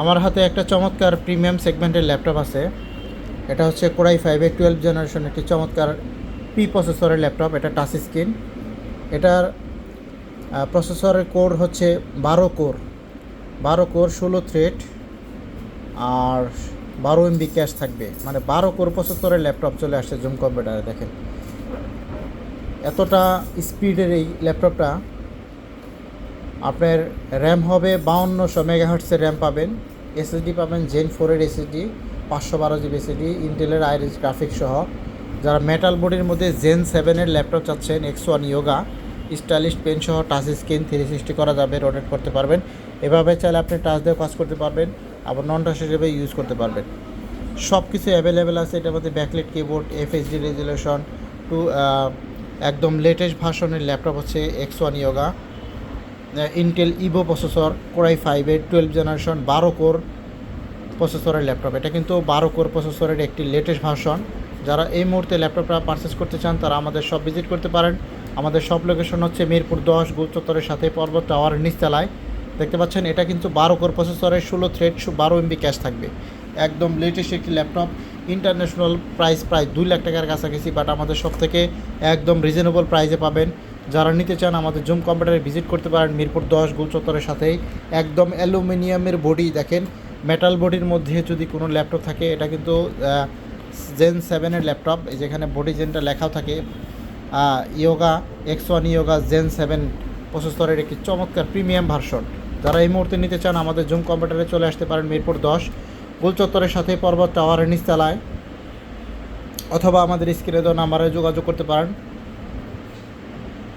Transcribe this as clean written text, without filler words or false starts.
আমার হাতে একটা চমৎকার প্রিমিয়াম সেগমেন্টের ল্যাপটপ আছে। এটা হচ্ছে কোরাই 5-এর 12 জেনারেশন একটি চমৎকার প্রসেসরের ল্যাপটপ। এটা টাচ স্ক্রিন। এটার প্রসেসরের কোর হচ্ছে 12 কোর 16 থ্রেড আর 12 MB ক্যাশ থাকবে, মানে 12 কোর প্রসেসরের ল্যাপটপ চলে আসছে জুম কম্পিউটারে। দেখেন এতটা স্পিডের এই ল্যাপটপটা। আপনার র্যাম হবে 5200 মেগাহার্টসের র্যাম পাবেন, এসএসডি পাবেন জেন 4-এর এসএসডি, 512 GB এসএসডি, ইন্টেলের আইরিস গ্রাফিক্স সহ। যারা মেটাল বডির মধ্যে জেন 7-এর ল্যাপটপ চাচ্ছেন, X1 ইয়োগা স্টাইলিশ পেন সহ টাচ স্ক্রিন 360 করা যাবে, রোটেট করতে পারবেন। এভাবে চাইলে আপনি টাচ দিয়ে কাজ করতে পারবেন, আবার নন টাচ হিসেবে ইউজ করতে পারবেন। সব কিছু অ্যাভেলেবেল আছে এটার মধ্যে। Backlight keyboard, FHD resolution to একদম লেটেস্ট ভার্সনের ল্যাপটপ হচ্ছে X1 Yoga, Intel Evo processor, core i 5-এর 12 জেনারেশন 12 কোর প্রসেসরের ল্যাপটপ। এটা কিন্তু 12 কোর প্রসেসরের একটি লেটেস্ট ভার্সন। যারা এই মুহূর্তে ল্যাপটপটা পারচেস করতে চান তারা আমাদের শপ ভিজিট করতে পারেন। আমাদের শপ লোকেশন হচ্ছে মিরপুর 10 গোল চত্বরের সাথে পর্বত টাওয়ারের নিচতলায়। দেখতে পাচ্ছেন এটা কিন্তু 12 কোর প্রসেসরের 16 থ্রেড 12 MB ক্যাশ থাকবে। একদম লেটেস্ট একটি ল্যাপটপ। ইন্টারন্যাশনাল প্রাইস প্রায় 2 লাখ টাকার কাছাকাছি, বাট আমাদের সব থেকে একদম রিজনেবল প্রাইসে পাবেন। যারা নিতে চান আমাদের জুম কম্পিউটারে ভিজিট করতে পারেন মিরপুর 10 গোল চত্বরের সাথেই। একদম অ্যালুমিনিয়ামের বডি দেখেন, মেটাল বডির মধ্যে যদি কোনো ল্যাপটপ থাকে এটা কিন্তু জেন 7-এর ল্যাপটপ। এই যেখানে বডি জেনটা লেখাও থাকে। ইয়োগা X1 ইয়োগা জেন 7 প্রসেসরের একটি চমৎকার প্রিমিয়াম ভার্সন। যারা এই মুহূর্তে নিতে চান আমাদের জুম কম্পিউটারে চলে আসতে পারেন মিরপুর 10 গোল চত্বরের সাথে পর্বত টাওয়ারের নিচতলায়, অথবা আমাদের স্ক্রিনে দেওয়া নাম্বারে যোগাযোগ করতে পারেন।